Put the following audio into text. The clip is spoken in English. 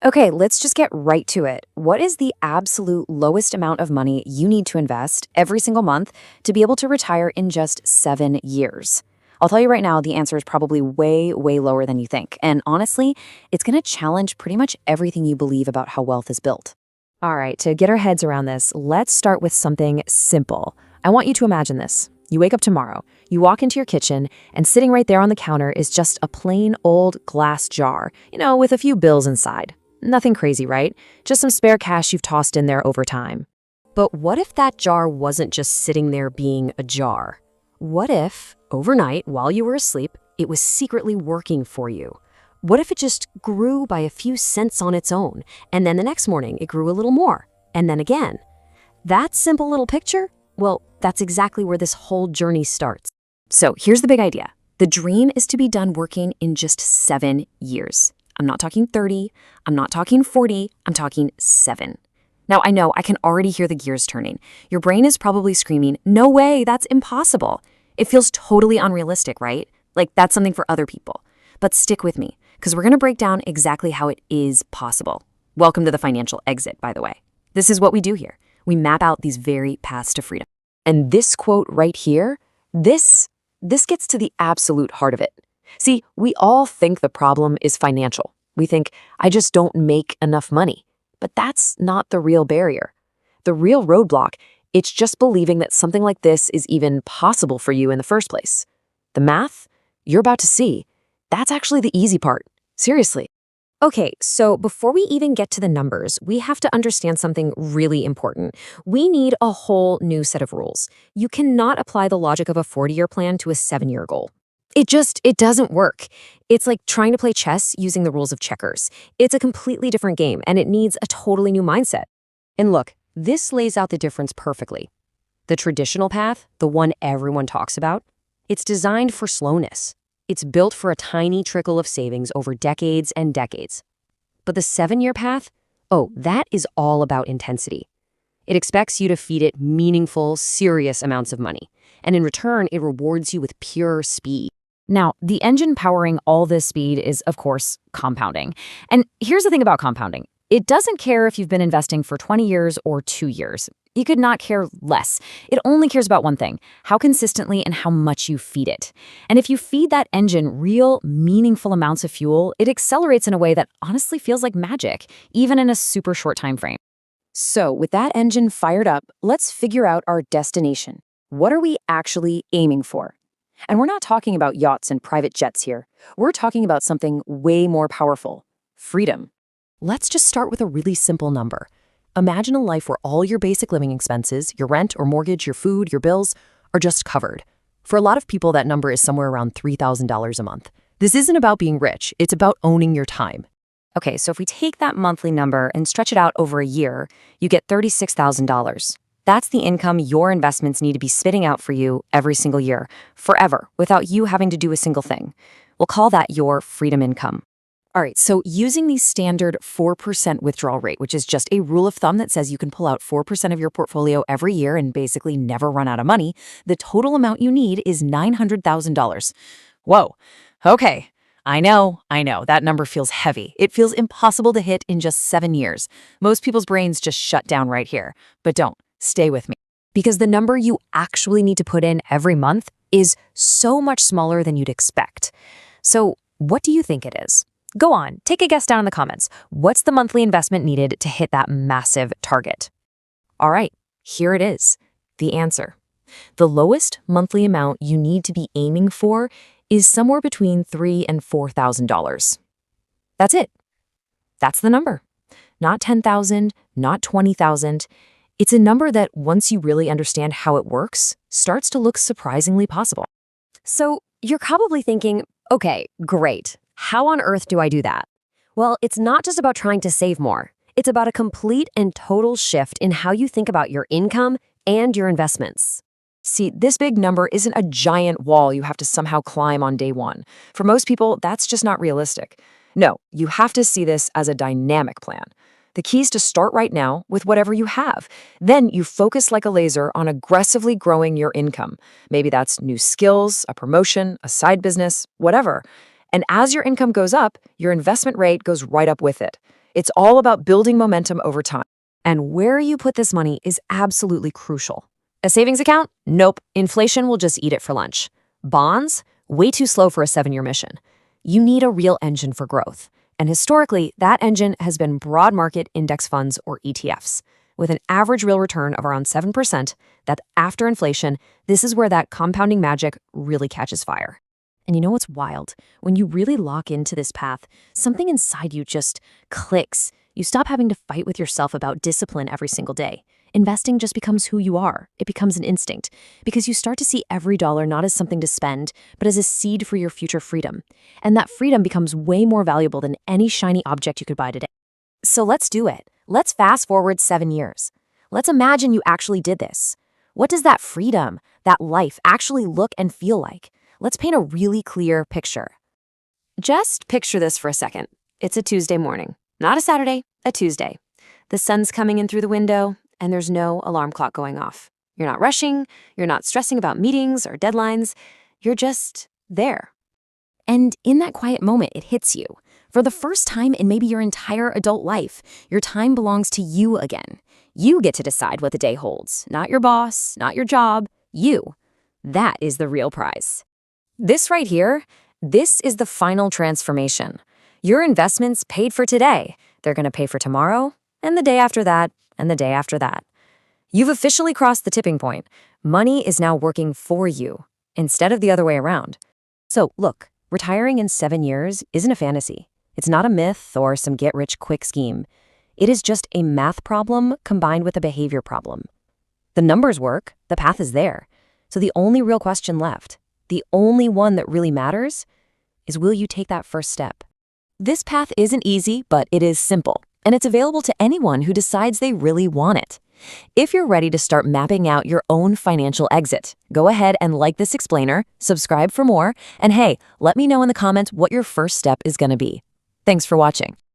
Okay, let's just get right to it. What is the absolute lowest amount of money you need to invest every single month to be able to retire in just 7 years? I'll tell you right now, the answer is probably way, way lower than you think. And honestly, it's going to challenge pretty much everything you believe about how wealth is built. All right, to get our heads around this, let's start with something simple. I want you to imagine this. You wake up tomorrow, you walk into your kitchen, and sitting right there on the counter is just a plain old glass jar, with a few bills inside. Nothing crazy, right? Just some spare cash you've tossed in there over time. But what if that jar wasn't just sitting there being a jar? What if, overnight, while you were asleep, it was secretly working for you? What if it just grew by a few cents on its own, and then the next morning it grew a little more, and then again? That simple little picture? Well, that's exactly where this whole journey starts. So here's the big idea. The dream is to be done working in just 7 years. I'm not talking 30, I'm not talking 40, I'm talking 7. Now, I know I can already hear the gears turning. Your brain is probably screaming, no way, that's impossible. It feels totally unrealistic, right? Like that's something for other people. But stick with me, because we're going to break down exactly how it is possible. Welcome to the financial exit, by the way. This is what we do here. We map out these very paths to freedom. And this quote right here, this gets to the absolute heart of it. See, we all think the problem is financial. We think, I just don't make enough money. But that's not the real barrier. The real roadblock, it's just believing that something like this is even possible for you in the first place. The math, you're about to see, that's actually the easy part. Seriously. Okay, so before we even get to the numbers, we have to understand something really important. We need a whole new set of rules. You cannot apply the logic of a 40-year plan to a 7-year goal. It doesn't work. It's like trying to play chess using the rules of checkers. It's a completely different game, and it needs a totally new mindset. And look, this lays out the difference perfectly. The traditional path, the one everyone talks about, it's designed for slowness. It's built for a tiny trickle of savings over decades and decades. But the 7-year path, that is all about intensity. It expects you to feed it meaningful, serious amounts of money. And in return, it rewards you with pure speed. Now, the engine powering all this speed is, of course, compounding. And here's the thing about compounding. It doesn't care if you've been investing for 20 years or 2 years. You could not care less. It only cares about one thing, how consistently and how much you feed it. And if you feed that engine real, meaningful amounts of fuel, it accelerates in a way that honestly feels like magic, even in a super short time frame. So with that engine fired up, let's figure out our destination. What are we actually aiming for? And we're not talking about yachts and private jets here. We're talking about something way more powerful: freedom. Let's just start with a really simple number. Imagine a life where all your basic living expenses, your rent or mortgage, your food, your bills, are just covered. For a lot of people, that number is somewhere around $3,000 a month. This isn't about being rich, it's about owning your time. Okay, so if we take that monthly number and stretch it out over a year, you get $36,000. That's the income your investments need to be spitting out for you every single year, forever, without you having to do a single thing. We'll call that your freedom income. All right, so using the standard 4% withdrawal rate, which is just a rule of thumb that says you can pull out 4% of your portfolio every year and basically never run out of money, the total amount you need is $900,000. Whoa, okay. I know, that number feels heavy. It feels impossible to hit in just 7 years. Most people's brains just shut down right here. But don't. Stay with me. Because the number you actually need to put in every month is so much smaller than you'd expect. So what do you think it is? Go on, take a guess down in the comments. What's the monthly investment needed to hit that massive target? All right, here it is. The answer. The lowest monthly amount you need to be aiming for is somewhere between $3,000 and $4,000. That's it. That's the number. Not 10,000, not 20,000. It's a number that, once you really understand how it works, starts to look surprisingly possible. So you're probably thinking, okay, great. How on earth do I do that? Well, it's not just about trying to save more. It's about a complete and total shift in how you think about your income and your investments. See, this big number isn't a giant wall you have to somehow climb on day one. For most people, that's just not realistic. No, you have to see this as a dynamic plan. The key is to start right now with whatever you have. Then you focus like a laser on aggressively growing your income. Maybe that's new skills, a promotion, a side business, whatever. And as your income goes up, your investment rate goes right up with it. It's all about building momentum over time. And where you put this money is absolutely crucial. A savings account? Nope. Inflation will just eat it for lunch. Bonds? Way too slow for a 7-year mission. You need a real engine for growth. And historically, that engine has been broad market index funds or ETFs. With an average real return of around 7%, that after inflation, this is where that compounding magic really catches fire. And you know what's wild? When you really lock into this path, something inside you just clicks. You stop having to fight with yourself about discipline every single day. Investing just becomes who you are. It becomes an instinct because you start to see every dollar not as something to spend, but as a seed for your future freedom. And that freedom becomes way more valuable than any shiny object you could buy today. So let's do it. Let's fast forward 7 years. Let's imagine you actually did this. What does that freedom, that life actually look and feel like? Let's paint a really clear picture. Just picture this for a second. It's a Tuesday morning, not a Saturday, a Tuesday. The sun's coming in through the window, and there's no alarm clock going off. You're not rushing, you're not stressing about meetings or deadlines. You're just there. And in that quiet moment, it hits you. For the first time in maybe your entire adult life, your time belongs to you again. You get to decide what the day holds, not your boss, not your job, you. That is the real prize. This right here, this is the final transformation. Your investments paid for today. They're going to pay for tomorrow, and the day after that, and the day after that. You've officially crossed the tipping point. Money is now working for you, instead of the other way around. So look, retiring in 7 years isn't a fantasy. It's not a myth or some get-rich-quick scheme. It is just a math problem combined with a behavior problem. The numbers work, the path is there. So the only real question left, the only one that really matters, is will you take that first step? This path isn't easy, but it is simple, and it's available to anyone who decides they really want it. If you're ready to start mapping out your own financial exit, go ahead and like this explainer, subscribe for more, and hey, let me know in the comments what your first step is going to be. Thanks for watching.